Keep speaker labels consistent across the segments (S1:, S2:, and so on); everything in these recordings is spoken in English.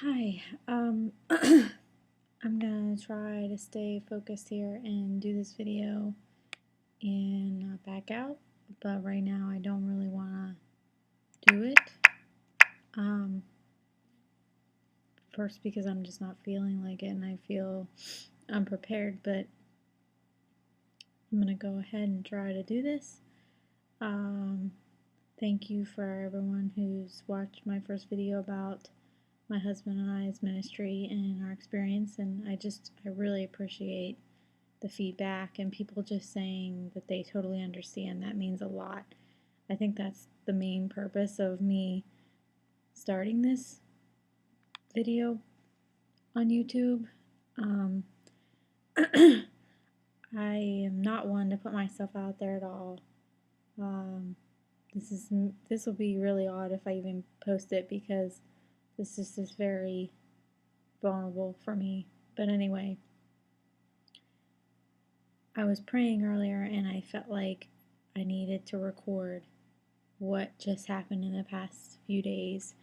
S1: Hi, I'm gonna try to stay focused here and do this video and not back out, but right now I don't really want to do it. Um, First because I'm just not feeling like it and I feel unprepared, but I'm gonna go ahead and try to do this. Um, Thank you for everyone who's watched my first video about my husband and I's ministry and our experience, and I really appreciate the feedback and people just saying that they totally understand. That means a lot. I think that's the main purpose of me starting this video on YouTube. Um, I am not one to put myself out there at all. Um, this will be really odd if I even post it because this is just very vulnerable for me. But anyway, I was praying earlier and I felt like I needed to record what just happened in the past few days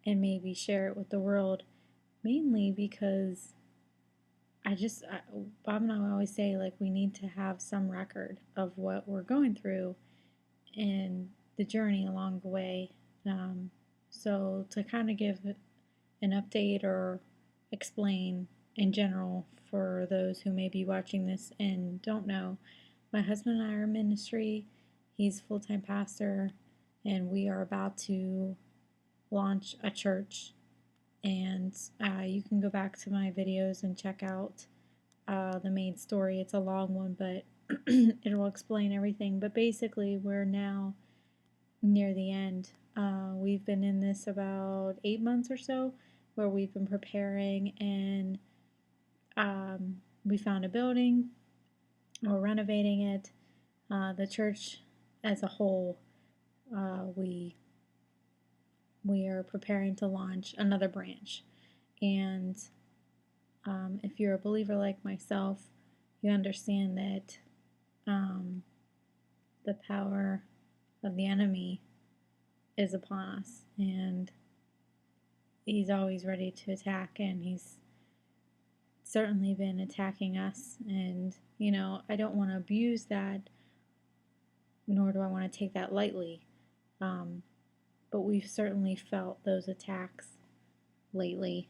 S1: and maybe share it with the world, mainly because Bob and I always say, like, we need to have some record of what we're going through and the journey along the way. So to kind of give an update or explain in general for those who may be watching this and don't know, my husband and I are in ministry. He's a full-time pastor, and we are about to launch a church. And you can go back to my videos and check out the main story. It's a long one, but it will explain everything. But basically, we're now near the end. We've been in this about 8 months or so, where we've been preparing, and we found a building. We're renovating it. The church as a whole, we are preparing to launch another branch. And if you're a believer like myself, you understand that the power of the enemy is upon us, and he's always ready to attack, and he's certainly been attacking us. And, I don't want to abuse that, nor do I want to take that lightly. But we've certainly felt those attacks lately.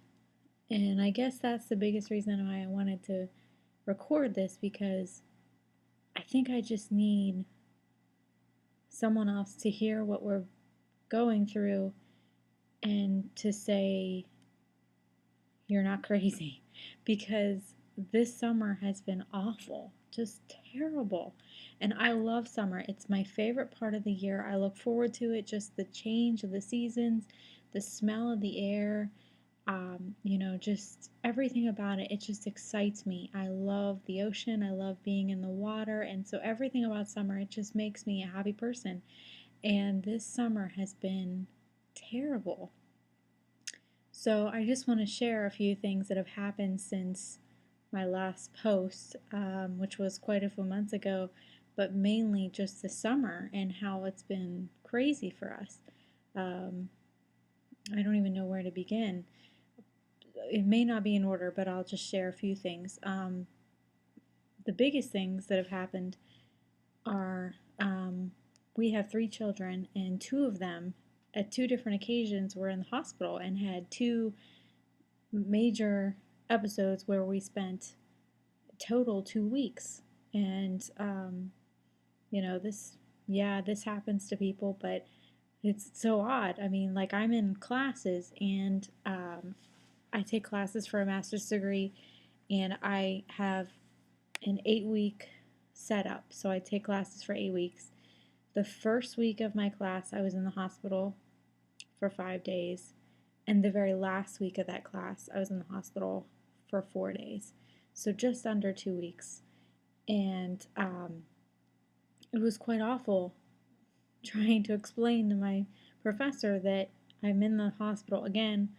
S1: And I guess that's the biggest reason why I wanted to record this, because I think I just need someone else to hear what we're going through and to say, you're not crazy. Because this summer has been awful, just terrible. And I love summer. It's my favorite part of the year. I look forward to it, just the change of the seasons, the smell of the air, just everything about it. It just excites me. I love the ocean. I love being in the water. And so everything about summer, it just makes me a happy person. And this summer has been terrible. So I just want to share a few things that have happened since my last post, which was quite a few months ago, but mainly just the summer and how it's been crazy for us. I don't even know where to begin. It may not be in order, but I'll just share a few things. The biggest things that have happened are we have 3 children, and 2 of them at 2 different occasions were in the hospital and had 2 major episodes where we spent total 2 weeks. And this happens to people, but it's so odd. I mean, like, I'm in classes, and I take classes for a master's degree, and I have an 8-week setup. So I take classes for 8 weeks. The first week of my class, I was in the hospital for 5 days. And the very last week of that class, I was in the hospital for 4 days. So just under 2 weeks. And it was quite awful trying to explain to my professor that I'm in the hospital again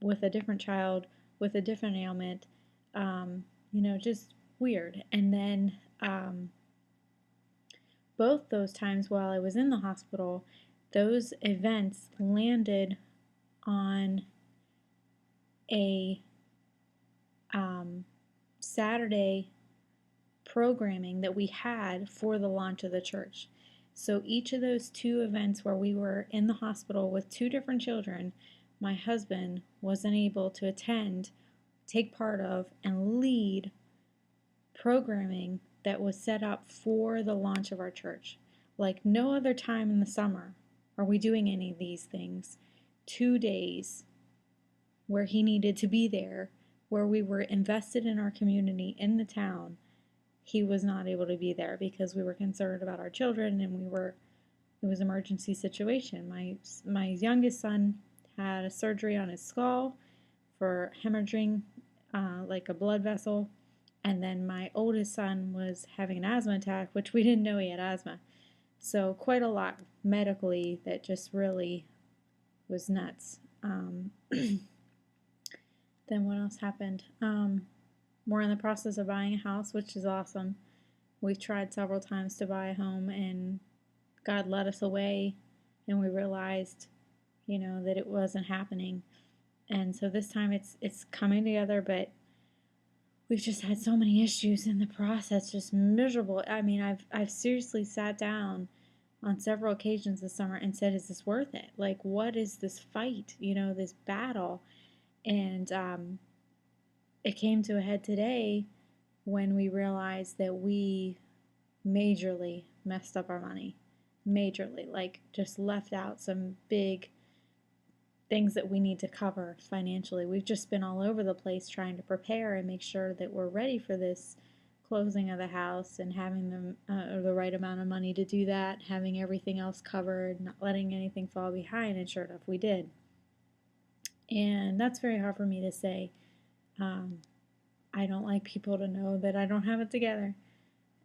S1: with a different child, with a different ailment, just weird. And then both those times while I was in the hospital, those events landed on a Saturday programming that we had for the launch of the church. So each of those 2 events where we were in the hospital with 2 different children, my husband wasn't able to attend, take part of, and lead programming that was set up for the launch of our church. Like no other time in the summer are we doing any of these things. 2 days where he needed to be there, where we were invested in our community, in the town, he was not able to be there because we were concerned about our children, and it was an emergency situation. My youngest son had a surgery on his skull for hemorrhaging, like a blood vessel, and then my oldest son was having an asthma attack, which we didn't know he had asthma. So quite a lot medically that just really was nuts. Then what else happened? We're in the process of buying a house, which is awesome. We've tried several times to buy a home, and God led us away, and we realized, that it wasn't happening. And so this time it's coming together, but we've just had so many issues in the process, just miserable. I mean, I've seriously sat down on several occasions this summer and said, is this worth it? Like, what is this fight, this battle? And it came to a head today when we realized that we majorly messed up our money. Majorly, like just left out some big things that we need to cover financially. We've just been all over the place trying to prepare and make sure that we're ready for this closing of the house and having the right amount of money to do that, having everything else covered, not letting anything fall behind, and sure enough, we did. And that's very hard for me to say. I don't like people to know that I don't have it together,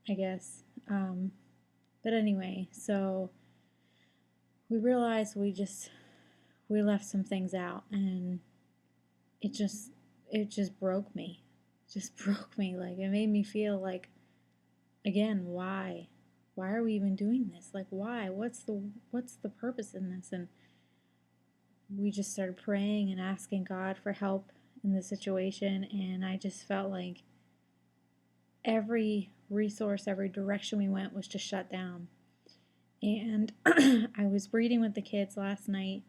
S1: I guess. But anyway, so we realized we left some things out, and it just broke me. It just broke me. Like, it made me feel like, again, why? Why are we even doing this? Like, why? What's the purpose in this? And we just started praying and asking God for help in the situation, and I just felt like every resource, every direction we went was just shut down. And I was reading with the kids last night,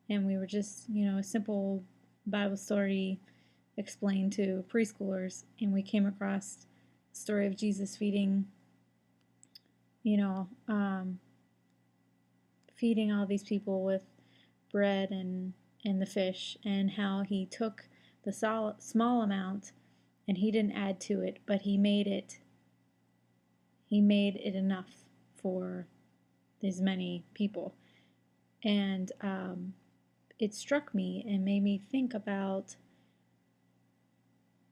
S1: and we were just, a simple Bible story explained to preschoolers, and we came across the story of Jesus feeding, feeding all these people with bread and the fish, and how he took the small amount and he didn't add to it, but he made it enough for these many people. And it struck me and made me think about,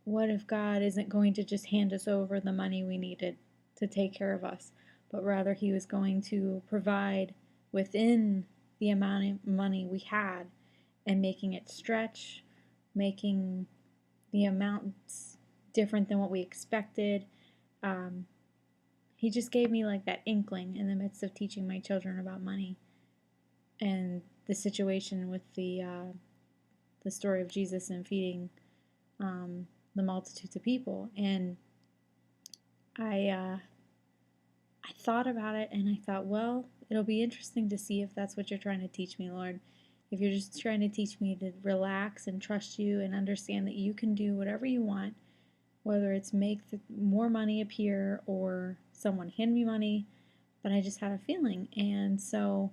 S1: what if God isn't going to just hand us over the money we needed to take care of us, but rather he was going to provide within the amount of money we had, and making it stretch, making the amounts different than what we expected. He just gave me like that inkling in the midst of teaching my children about money, and the situation with the story of Jesus and feeding the multitudes of people. And I thought about it, and I thought, well, it'll be interesting to see if that's what you're trying to teach me, Lord. If you're just trying to teach me to relax and trust you and understand that you can do whatever you want, whether it's make more money appear or someone hand me money, but I just had a feeling. And so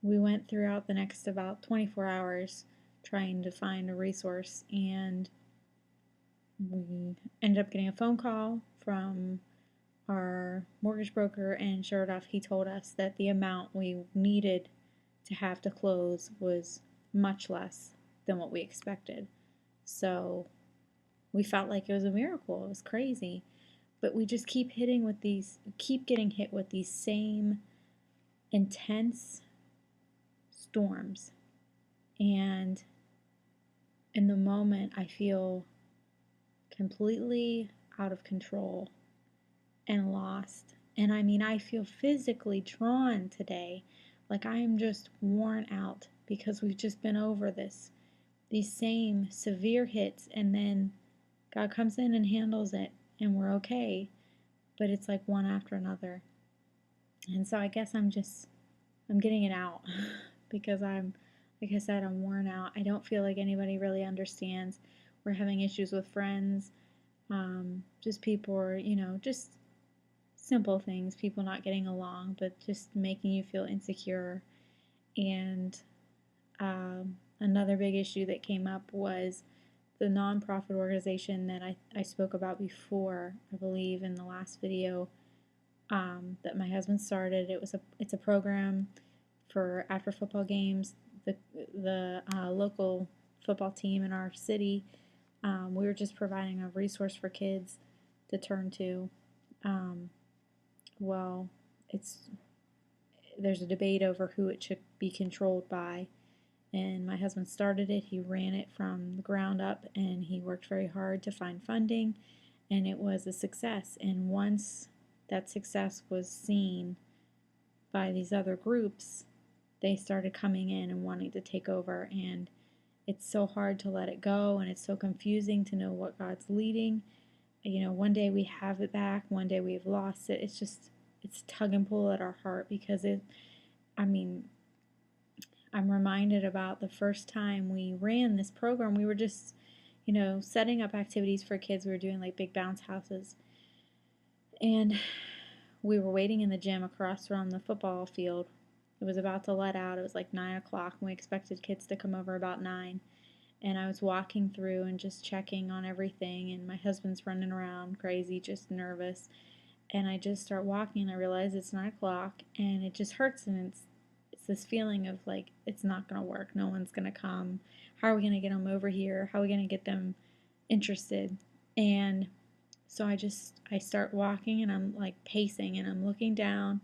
S1: we went throughout the next about 24 hours trying to find a resource, and we ended up getting a phone call from our mortgage broker, and sure enough, he told us that the amount we needed to have to close was much less than what we expected. So we felt like it was a miracle. It was crazy. But we just keep getting hit with these same intense storms. And in the moment, I feel completely out of control and lost. And I mean, I feel physically drawn today. Like I am just worn out because we've just been over this these same severe hits, and then God comes in and handles it, and we're okay. But it's like one after another. And so I guess I'm getting it out because like I said, I'm worn out. I don't feel like anybody really understands. We're having issues with friends, just people, or, just simple things, people not getting along, but just making you feel insecure. And another big issue that came up was the nonprofit organization that I spoke about before, I believe in the last video, that my husband started. It's a program for after football games. The local football team in our city, we were just providing a resource for kids to turn to. Well, there's a debate over who it should be controlled by, and my husband started it. He ran it from the ground up, and he worked very hard to find funding, and it was a success. And once that success was seen by these other groups, they started coming in and wanting to take over, and it's so hard to let it go, and it's so confusing to know what God's leading. One day we have it back, one day we've lost it. It's tug and pull at our heart, because I'm reminded about the first time we ran this program. We were just, setting up activities for kids. We were doing like big bounce houses, and we were waiting in the gym across from the football field. It was about to let out. It was like 9 o'clock, and we expected kids to come over about 9. And I was walking through and just checking on everything, and my husband's running around crazy, just nervous. And I just start walking, and I realize it's 9 o'clock, and it just hurts, and it's this feeling of like, it's not going to work. No one's going to come. How are we going to get them over here? How are we going to get them interested? And so I start walking, and I'm like pacing, and I'm looking down,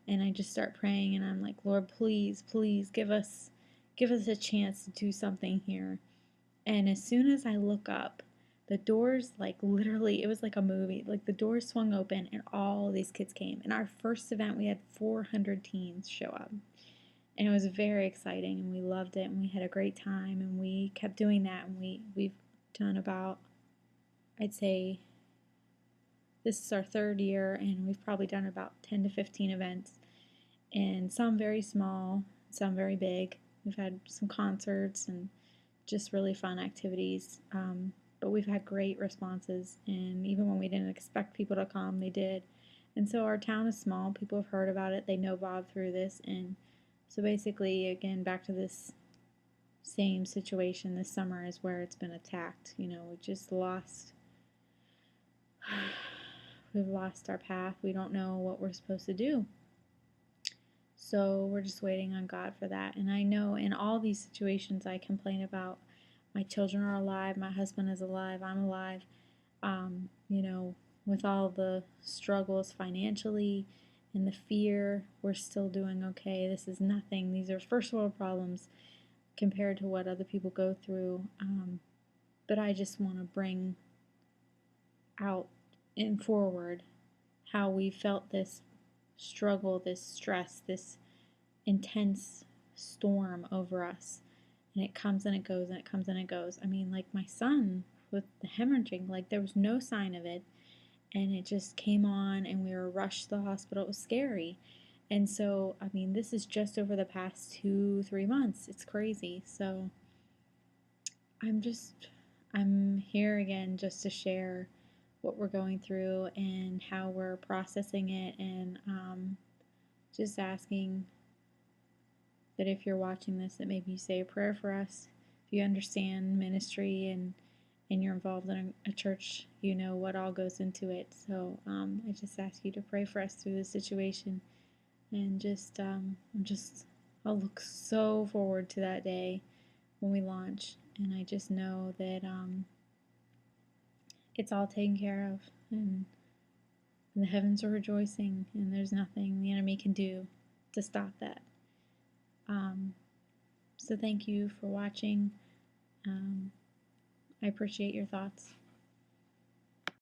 S1: and I just start praying, and I'm like, Lord, please, please give us a chance to do something here. And as soon as I look up, the doors, like literally, it was like a movie. Like the doors swung open, and all these kids came. In our first event, we had 400 teens show up. And it was very exciting, and we loved it, and we had a great time, and we kept doing that. And we've done about, I'd say, this is our 3rd year, and we've probably done about 10 to 15 events, and some very small, some very big. We've had some concerts and just really fun activities, but we've had great responses, and even when we didn't expect people to come, they did. And so our town is small. People have heard about it. They know Bob through this, and so basically, again, back to this same situation this summer is where it's been attacked. We just we've lost our path. We don't know what we're supposed to do. So we're just waiting on God for that. And I know in all these situations I complain about, my children are alive, my husband is alive, I'm alive. With all the struggles financially and the fear, we're still doing okay. This is nothing. These are first world problems compared to what other people go through. But I just want to bring out and forward how we felt this struggle, this stress, this intense storm over us, and it comes and it goes, and it comes and it goes. I mean, like my son with the hemorrhaging, like there was no sign of it, and it just came on, and we were rushed to the hospital. It was scary. And so, I mean, this is just over the past 2-3 months. It's crazy. So I'm here again just to share what we're going through and how we're processing it, and just asking that if you're watching this, that maybe you say a prayer for us. If you understand ministry and you're involved in a church, you know what all goes into it. So I just ask you to pray for us through this situation, and I'll look so forward to that day when we launch, and I just know that it's all taken care of, and the heavens are rejoicing, and there's nothing the enemy can do to stop that. So thank you for watching. I appreciate your thoughts.